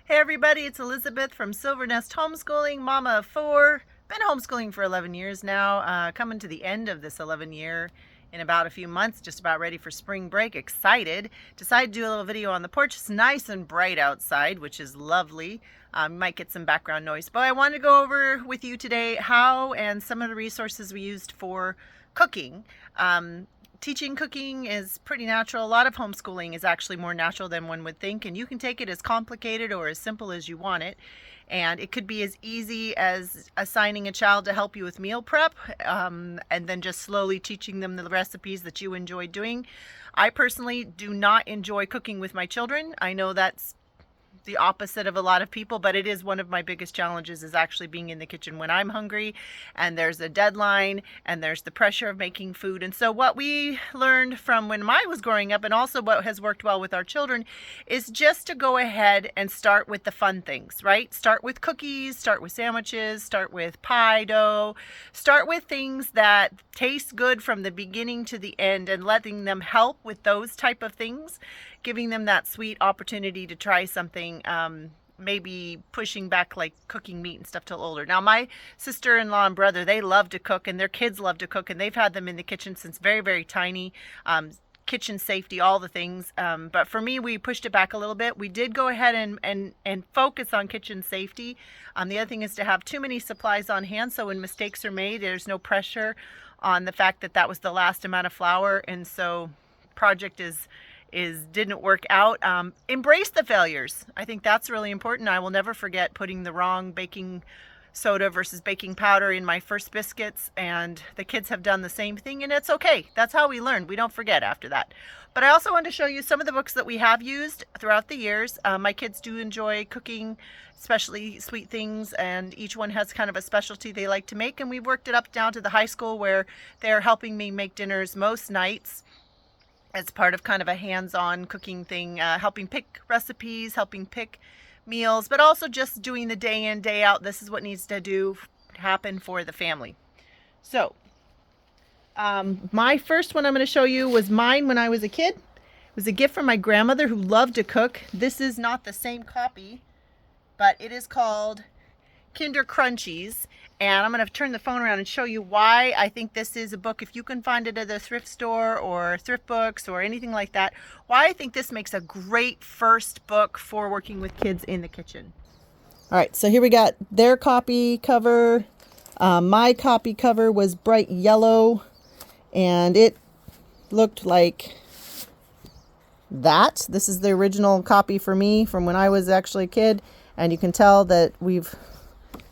Hey everybody, it's Elizabeth from Silver Nest Homeschooling, mama of four. Been homeschooling for 11 years now, coming to the end of this 11 year in about a few months, just about ready for spring break, excited. Decided to do a little video on the porch. It's nice and bright outside, which is lovely. Might get some background noise, but I wanted to go over with you today how and some of the resources we used for cooking. Teaching cooking is pretty natural. A lot of homeschooling is actually more natural than one would think, and you can take it as complicated or as simple as you want it. And it could be as easy as assigning a child to help you with meal prep, and then just slowly teaching them the recipes that you enjoy doing. I personally do not enjoy cooking with my children. I know that's the opposite of a lot of people, but it is one of my biggest challenges, is actually being in the kitchen when I'm hungry and there's a deadline and there's the pressure of making food. And so what we learned from when I was growing up, and also what has worked well with our children, is just to go ahead and start with the fun things, right? Start with cookies, start with sandwiches, start with pie dough, start with things that taste good from the beginning to the end, and letting them help with those type of things, giving them that sweet opportunity to try something, maybe pushing back like cooking meat and stuff till older. Now my sister-in-law and brother, they love to cook, and their kids love to cook, and they've had them in the kitchen since very, very tiny. Kitchen safety, all the things. But for me, we pushed it back a little bit. We did go ahead and focus on kitchen safety. The other thing is to have too many supplies on hand, so when mistakes are made, there's no pressure on the fact that that was the last amount of flour, and so project didn't work out. Embrace the failures. I think that's really important. I will never forget putting the wrong baking soda versus baking powder in my first biscuits, and the kids have done the same thing, and it's okay. That's how we learn. We don't forget after that. But I also want to show you some of the books that we have used throughout the years. My kids do enjoy cooking, especially sweet things, and each one has kind of a specialty they like to make, and we've worked it up down to the high school where they're helping me make dinners most nights as part of kind of a hands-on cooking thing, helping pick recipes, helping pick meals, but also just doing the day in, day out. This is what needs to happen for the family. So my first one I'm going to show you was mine when I was a kid. It was a gift from my grandmother, who loved to cook. This is not the same copy, but it is called Kinder Crunchies, and I'm going to turn the phone around and show you why I think this is a book, if you can find it at a thrift store or thrift books or anything like that, why I think this makes a great first book for working with kids in the kitchen. All right, so here we got their copy cover. My copy cover was bright yellow, and it looked like that. This is the original copy for me from when I was actually a kid, and you can tell that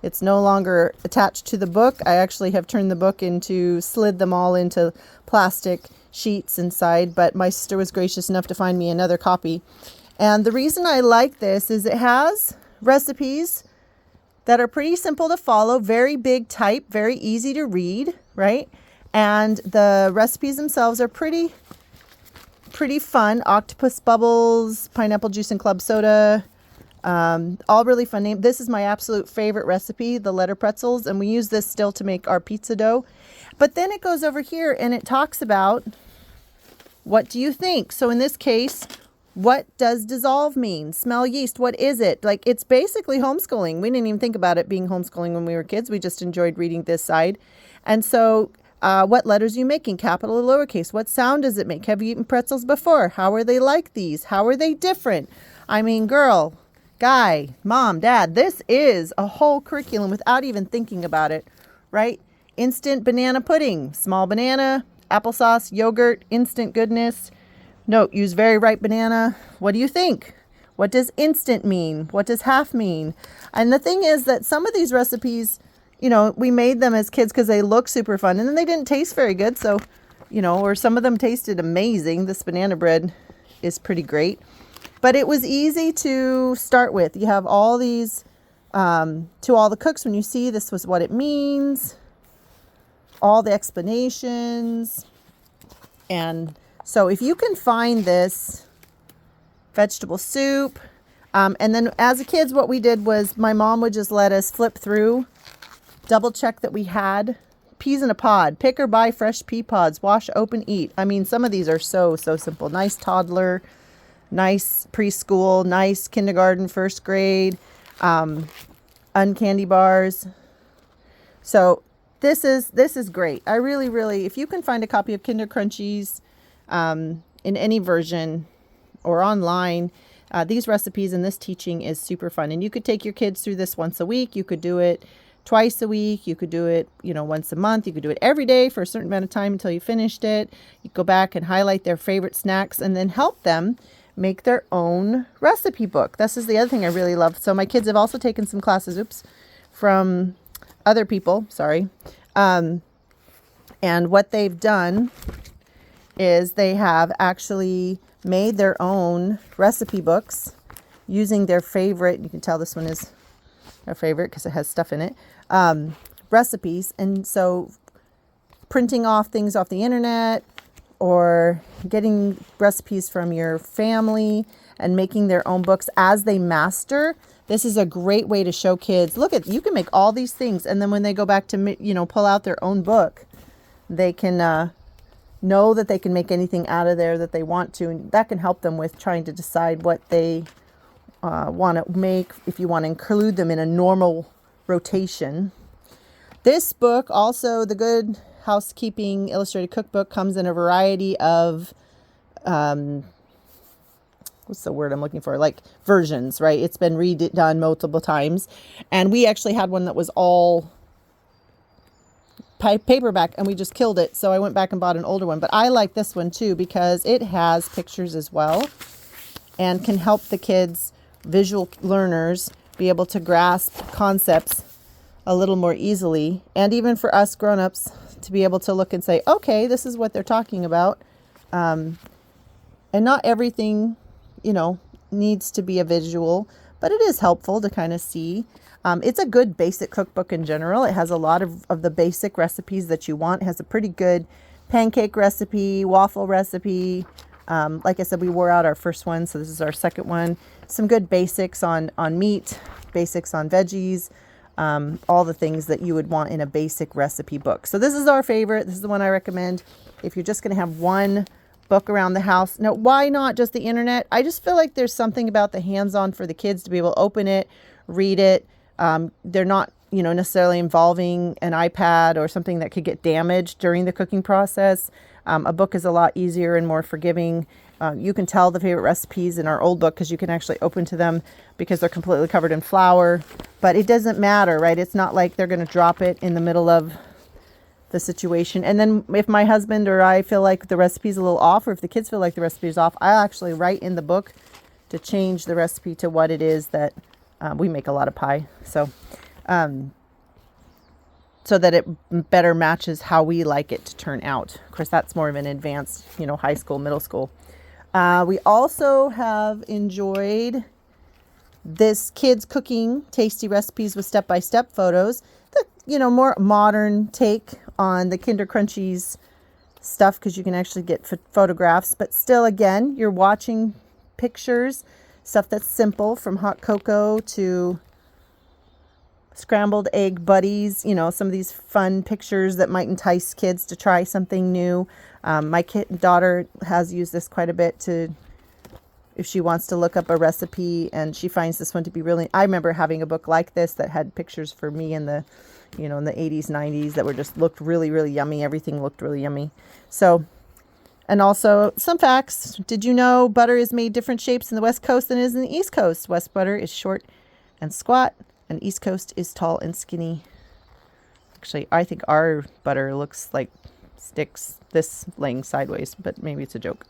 it's no longer attached to the book. I actually have turned the book slid them all into plastic sheets inside, but my sister was gracious enough to find me another copy. And the reason I like this is it has recipes that are pretty simple to follow, very big type, very easy to read, right? And the recipes themselves are pretty fun. Octopus bubbles, pineapple juice and club soda, all really fun name. This is my absolute favorite recipe, the letter pretzels, and we use this still to make our pizza dough. But then it goes over here and it talks about, what do you think? So in this case, what does dissolve mean? Smell yeast, what is it? Like, it's basically homeschooling. We didn't even think about it being homeschooling when we were kids. We just enjoyed reading this side. And so what letters are you making? Capital or lowercase? What sound does it make? Have you eaten pretzels before? How are they like these? How are they different? I mean, girl, guy, mom, dad, this is a whole curriculum without even thinking about it, right? Instant banana pudding, small banana, applesauce, yogurt, instant goodness. Note, use very ripe banana. What do you think? What does instant mean? What does half mean? And the thing is that some of these recipes, we made them as kids because they look super fun, and then they didn't taste very good. So, or some of them tasted amazing. This banana bread is pretty great. But it was easy to start with. You have all these, to all the cooks, when you see this was what it means, all the explanations. And so if you can find this, vegetable soup, and then as a kids, what we did was my mom would just let us flip through, double check that we had peas in a pod, pick or buy fresh pea pods, wash, open, eat. I mean, some of these are so simple. Nice toddler nice preschool, nice kindergarten, first grade, uncandy bars. So this is great. I really, if you can find a copy of Kinder Crunchies in any version or online, these recipes and this teaching is super fun. And you could take your kids through this once a week. You could do it twice a week. You could do it, once a month. You could do it every day for a certain amount of time until you finished it. You go back and highlight their favorite snacks and then help them make their own recipe book. This is the other thing I really love. So my kids have also taken some classes, from other people, sorry. And what they've done is they have actually made their own recipe books using their favorite, you can tell this one is their favorite because it has stuff in it, recipes. And so printing off things off the internet or getting recipes from your family and making their own books as they master. This is a great way to show kids, look you can make all these things. And then when they go back to, pull out their own book, they can know that they can make anything out of there that they want to. And that can help them with trying to decide what they want to make, if you want to include them in a normal rotation. This book, also the Good Housekeeping Illustrated Cookbook, comes in a variety of what's the word I'm looking for? Like versions, right? It's been redone multiple times. And we actually had one that was all paperback and we just killed it. So I went back and bought an older one. But I like this one too because it has pictures as well and can help the kids, visual learners, be able to grasp concepts a little more easily. And even for us grown-ups to be able to look and say, okay, this is what they're talking about. And not everything needs to be a visual, but it is helpful to kind of see. It's a good basic cookbook in general. It has a lot of the basic recipes that you want. It has a pretty good pancake recipe, waffle recipe. Like I said, we wore out our first one, so this is our second one. Some good basics on meat, basics on veggies, all the things that you would want in a basic recipe book. So this is our favorite. This is the one I recommend. If you're just going to have one book around the house. Now, why not just the internet? I just feel like there's something about the hands-on for the kids to be able to open it, read it. They're not, necessarily involving an iPad or something that could get damaged during the cooking process. A book is a lot easier and more forgiving. You can tell the favorite recipes in our old book because you can actually open to them because they're completely covered in flour. But it doesn't matter, right? It's not like they're going to drop it in the middle of the situation. And then if my husband or I feel like the recipe's a little off, or if the kids feel like the recipe's off, I'll actually write in the book to change the recipe to what it is that we make a lot of pie. So that it better matches how we like it to turn out. Of course, that's more of an advanced, high school, middle school. We also have enjoyed this kids cooking tasty recipes with step-by-step photos. The, more modern take on the Kinder Crunchies stuff because you can actually get photographs. But still, again, you're watching pictures, stuff that's simple, from hot cocoa to scrambled egg buddies, some of these fun pictures that might entice kids to try something new. My daughter has used this quite a bit if she wants to look up a recipe, and she finds this one to be really, I remember having a book like this that had pictures for me in the, in the 80s, 90s that looked really, really yummy. Everything looked really yummy. So, and also some facts. Did you know butter is made different shapes in the West Coast than it is in the East Coast? West butter is short and squat, and East Coast is tall and skinny. Actually, I think our butter looks like sticks this laying sideways, but maybe it's a joke.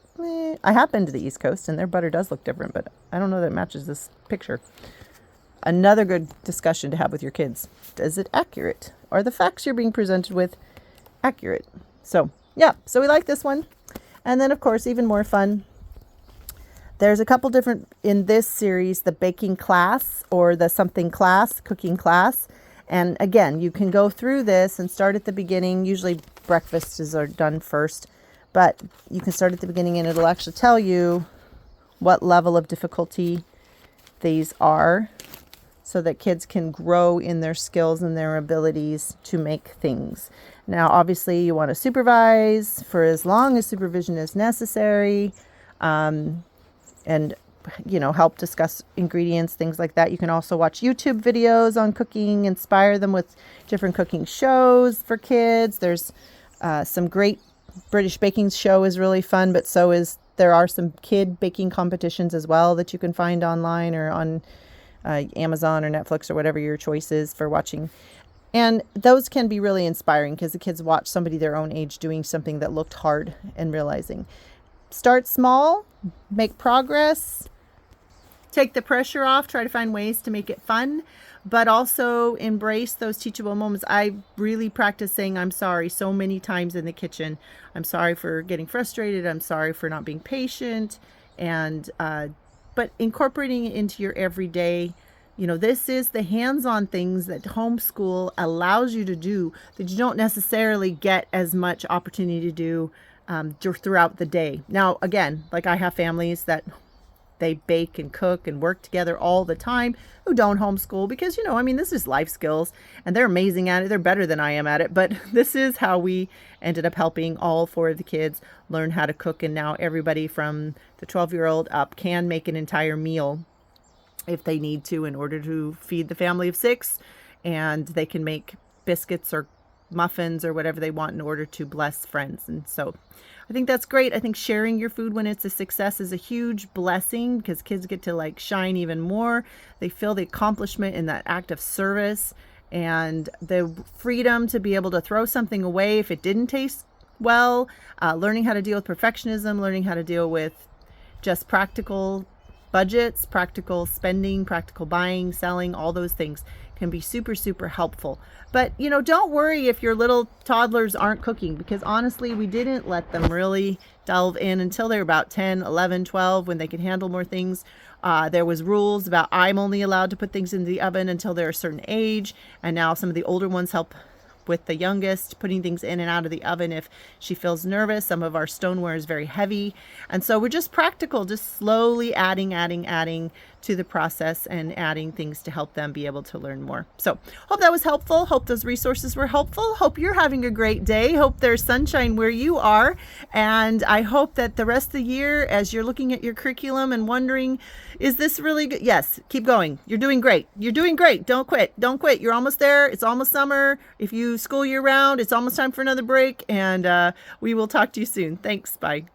I have been to the East Coast, and their butter does look different, but I don't know that it matches this picture. Another good discussion to have with your kids. Is it accurate? Are the facts you're being presented with accurate? So, yeah, so we like this one. And then, of course, even more fun, there's a couple different, in this series, the baking class or the something class, cooking class. And again, you can go through this and start at the beginning. Usually breakfasts are done first, but you can start at the beginning and it'll actually tell you what level of difficulty these are so that kids can grow in their skills and their abilities to make things. Now, obviously, you want to supervise for as long as supervision is necessary. and help discuss ingredients, things like that. You can also watch YouTube videos on cooking, inspire them with different cooking shows for kids. There's some great British baking show is really fun, but there are some kid baking competitions as well that you can find online or on Amazon or Netflix or whatever your choice is for watching. And those can be really inspiring because the kids watch somebody their own age doing something that looked hard and realizing. Start small, make progress, take the pressure off, try to find ways to make it fun, but also embrace those teachable moments. I really practice saying I'm sorry so many times in the kitchen. I'm sorry for getting frustrated. I'm sorry for not being patient. And but incorporating it into your everyday, this is the hands-on things that homeschool allows you to do that you don't necessarily get as much opportunity to do throughout the day. Now, again, like I have families that they bake and cook and work together all the time who don't homeschool because, this is life skills and they're amazing at it. They're better than I am at it. But this is how we ended up helping all 4 of the kids learn how to cook. And now everybody from the 12-year-old up can make an entire meal if they need to in order to feed the family of 6. And they can make biscuits or muffins or whatever they want in order to bless friends. And so I think that's great. I think sharing your food when it's a success is a huge blessing because kids get to shine even more. They feel the accomplishment in that act of service and the freedom to be able to throw something away if it didn't taste well, learning how to deal with perfectionism, learning how to deal with just practical budgets, practical spending, practical buying, selling, all those things can be super, super helpful. But, don't worry if your little toddlers aren't cooking because honestly, we didn't let them really delve in until they were about 10, 11, 12 when they could handle more things. There was rules about I'm only allowed to put things in the oven until they're a certain age. And now some of the older ones help with the youngest, putting things in and out of the oven if she feels nervous. Some of our stoneware is very heavy. And so we're just practical, just slowly adding to the process and adding things to help them be able to learn more. So hope that was helpful. Hope those resources were helpful. Hope you're having a great day. Hope there's sunshine where you are. And I hope that the rest of the year, as you're looking at your curriculum and wondering, is this really good? Yes, keep going. You're doing great. You're doing great. Don't quit. Don't quit. You're almost there. It's almost summer. If you school year round, it's almost time for another break. And we will talk to you soon. Thanks. Bye.